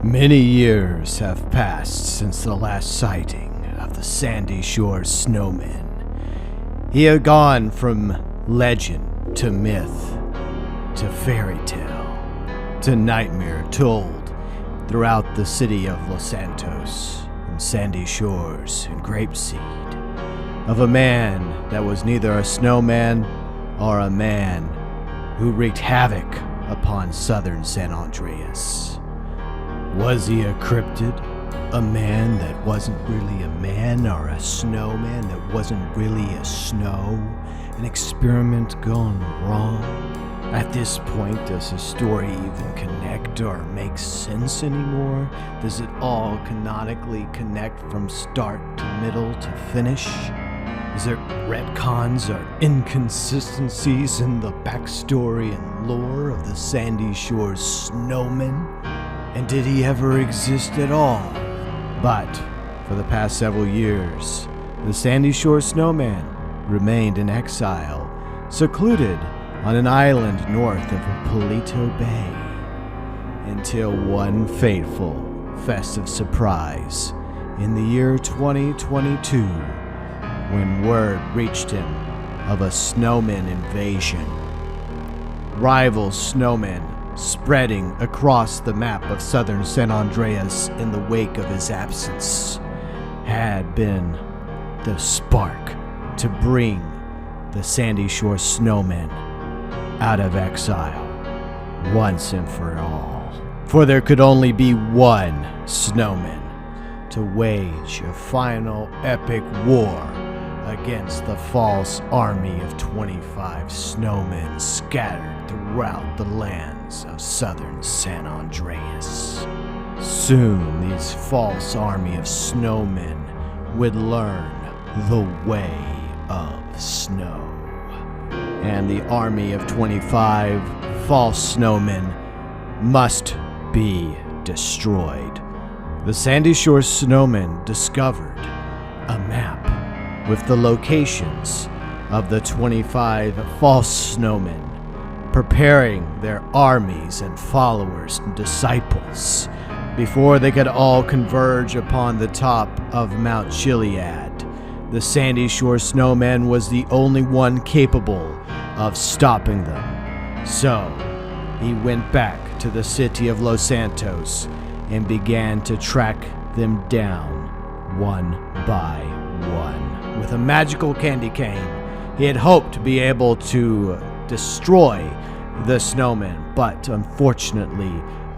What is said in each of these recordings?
Many years have passed since the last sighting of the Sandy Shore Snowman. He had gone from legend to myth to fairy tale to nightmare told throughout the city of Los Santos and Sandy Shores and Grapeseed, of a man that was neither a snowman or a man who wreaked havoc upon southern San Andreas. Was he a cryptid? A man that wasn't really a man, or a snowman that wasn't really a snow? An experiment gone wrong? At this point, does the story even connect or make sense anymore? Does it all canonically connect from start to middle to finish? Is there retcons or inconsistencies in the backstory and lore of the Sandy Shore Snowman? And did he ever exist at all? But for the past several years, the Sandy Shore Snowman remained in exile, secluded on an island north of Polito Bay, until one fateful festive surprise in the year 2022, when word reached him of a snowman invasion. Rival snowmen spreading across the map of southern San Andreas in the wake of his absence had been the spark to bring the Sandy Shore Snowman out of exile once and for all. For there could only be one snowman to wage a final epic war against the false army of 25 snowmen scattered throughout the lands of southern San Andreas. Soon these false army of snowmen would learn the way of snow. And the army of 25 false snowmen must be destroyed. The Sandy Shore Snowmen discovered a map with the locations of the 25 false snowmen, preparing their armies and followers and disciples before they could all converge upon the top of Mount Chiliad. The Sandy Shore Snowman was the only one capable of stopping them. So he went back to the city of Los Santos and began to track them down one by one. With a magical candy cane, he had hoped to be able to destroy the snowman, but unfortunately,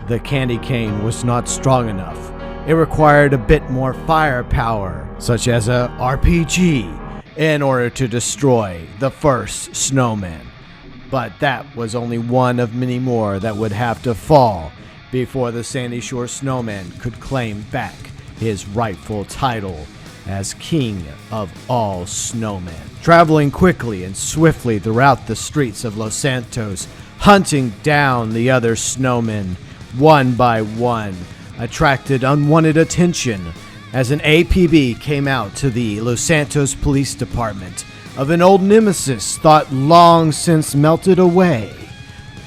the candy cane was not strong enough. It required a bit more firepower, such as a RPG, in order to destroy the first snowman. But that was only one of many more that would have to fall before the Sandy Shore Snowman could claim back his rightful title as king of all snowmen. Traveling quickly and swiftly throughout the streets of Los Santos, hunting down the other snowmen one by one, attracted unwanted attention as an APB came out to the Los Santos Police Department of an old nemesis thought long since melted away,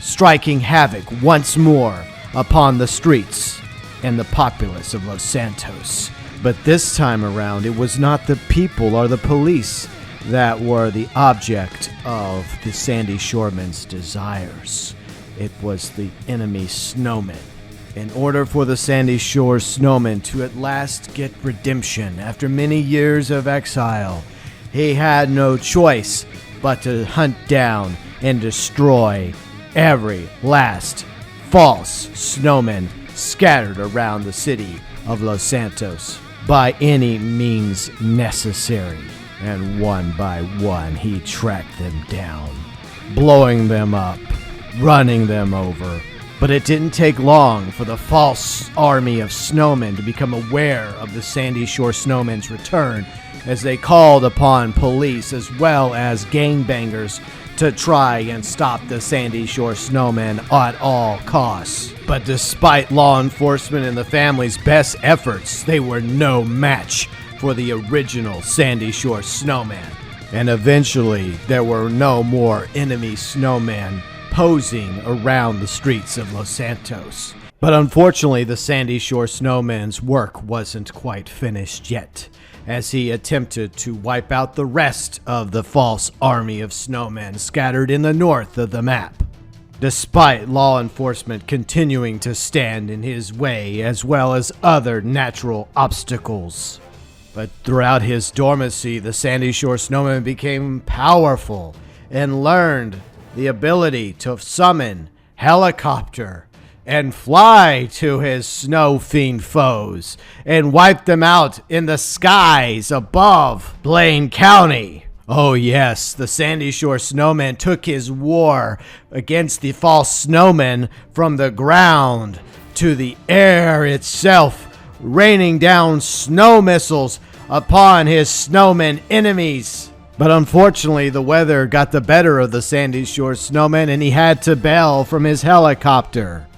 striking havoc once more upon the streets and the populace of Los Santos. But this time around, it was not the people or the police that were the object of the Sandy Shoremen's desires. It was the enemy snowmen. In order for the Sandy Shore Snowman to at last get redemption after many years of exile, he had no choice but to hunt down and destroy every last false snowman scattered around the city of Los Santos by any means necessary. And one by one he tracked them down, blowing them up, running them over. But it didn't take long for the false army of snowmen to become aware of the Sandy Shore Snowmen's return, as they called upon police as well as gangbangers to try and stop the Sandy Shore Snowmen at all costs. But despite law enforcement and the family's best efforts, they were no match for the original Sandy Shore Snowman. And eventually, there were no more enemy snowmen posing around the streets of Los Santos. But unfortunately, the Sandy Shore Snowman's work wasn't quite finished yet, as he attempted to wipe out the rest of the false army of snowmen scattered in the north of the map, despite law enforcement continuing to stand in his way as well as other natural obstacles. But throughout his dormancy, the Sandy Shore Snowman became powerful and learned the ability to summon helicopter and fly to his snow fiend foes and wipe them out in the skies above Blaine County. Oh yes, the Sandy Shore Snowman took his war against the false snowmen from the ground to the air itself, raining down snow missiles upon his snowman enemies. But unfortunately, the weather got the better of the Sandy Shore Snowman and he had to bail from his helicopter.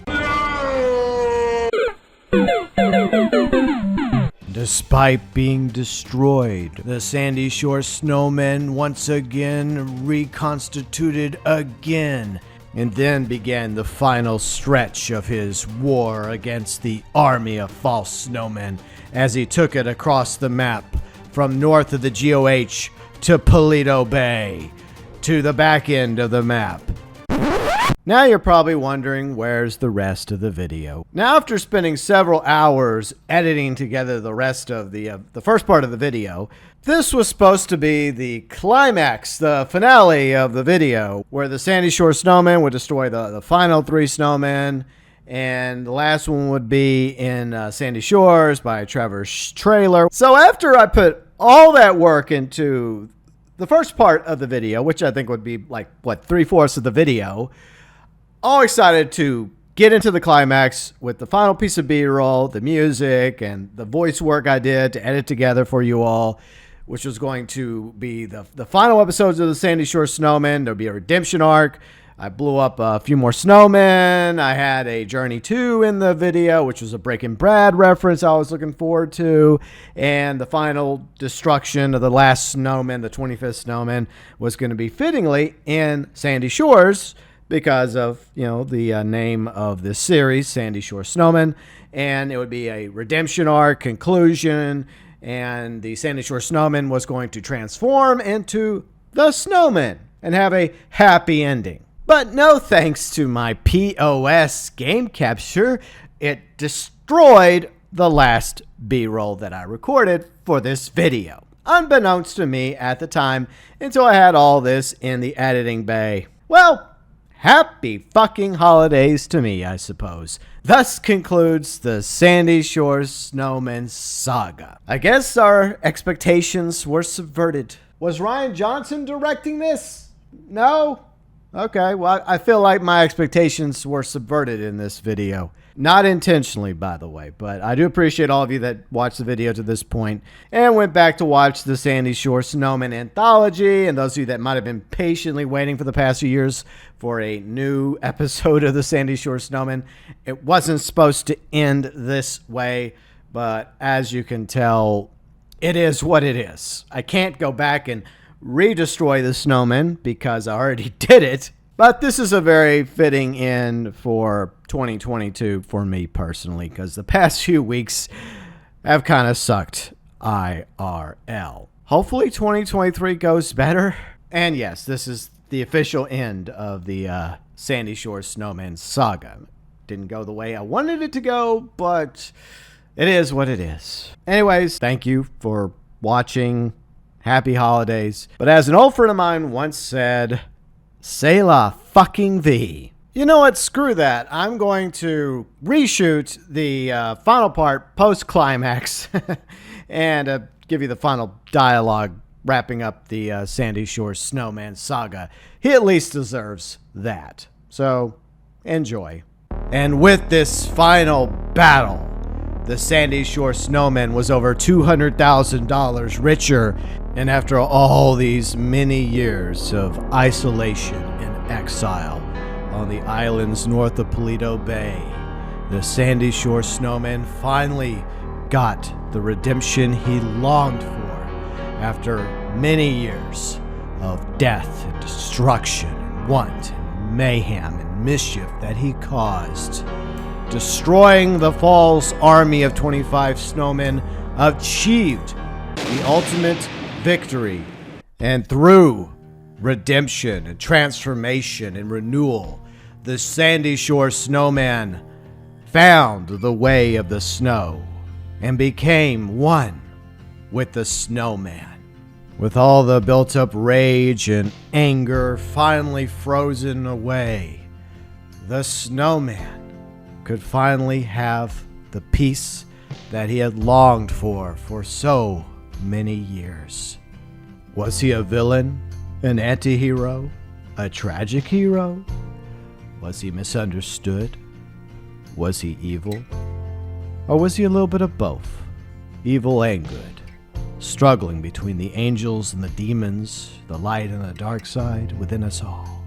Despite being destroyed, the Sandy Shore Snowmen once again reconstituted again, and then began the final stretch of his war against the army of false snowmen as he took it across the map from north of the GOH to Paleto Bay to the back end of the map. Now you're probably wondering, where's the rest of the video? Now, after spending several hours editing together the rest of the first part of the video, this was supposed to be the climax, the finale of the video, where the Sandy Shore Snowman would destroy the final 3 snowmen, and the last one would be in Sandy Shores by Trevor's trailer. So after I put all that work into the first part of the video, which I think would be like, what, 3/4 of the video, all excited to get into the climax with the final piece of B-roll, the music, and the voice work I did to edit together for you all, which was going to be the final episodes of the Sandy Shore Snowman. There'll be a redemption arc. I blew up a few more snowmen. I had a Journey 2 in the video, which was a Breaking Brad reference I was looking forward to. And the final destruction of the last snowman, the 25th snowman, was going to be fittingly in Sandy Shores, because of, you know, the name of this series, Sandy Shore Snowman, and it would be a redemption arc conclusion, and the Sandy Shore Snowman was going to transform into the Snowman and have a happy ending. But no thanks to my POS game capture, it destroyed the last B-roll that I recorded for this video, unbeknownst to me at the time, until I had all this in the editing bay. Well, happy fucking holidays to me, I suppose. Thus concludes the Sandy Shore Snowman saga. I guess our expectations were subverted. Was Ryan Johnson directing this? No? Okay, well, I feel like my expectations were subverted in this video. Not intentionally, by the way, but I do appreciate all of you that watched the video to this point and went back to watch the Sandy Shore Snowman anthology, and those of you that might have been patiently waiting for the past few years for a new episode of the Sandy Shore Snowman. It wasn't supposed to end this way, but as you can tell, it is what it is. I can't go back and re-destroy the snowman because I already did it. But this is a very fitting end for 2022 for me personally, because the past few weeks have kind of sucked IRL. Hopefully 2023 goes better. And yes, this is the official end of the Sandy Shore Snowman saga. Didn't go the way I wanted it to go, but it is what it is. Anyways, thank you for watching. Happy holidays. But as an old friend of mine once said, c'est la fucking vie. You know what? Screw that. I'm going to reshoot the final part post-climax and give you the final dialogue wrapping up the Sandy Shore Snowman saga. He at least deserves that. So, enjoy. And with this final battle, the Sandy Shore Snowman was over $200,000 richer, and after all these many years of isolation and exile on the islands north of Paleto Bay, the Sandy Shore Snowman finally got the redemption he longed for after many years of death and destruction and want and mayhem and mischief that he caused. destroying the false army of 25 snowmen, achieved the ultimate victory. And through redemption and transformation and renewal, the Sandy Shore Snowman found the way of the snow and became one with the snowman. With all the built-up rage and anger finally frozen away, the snowman could finally have the peace that he had longed for so many years. Was he a villain, an anti-hero, a tragic hero? Was he misunderstood? Was he evil? Or was he a little bit of both, evil and good, struggling between the angels and the demons, the light and the dark side within us all?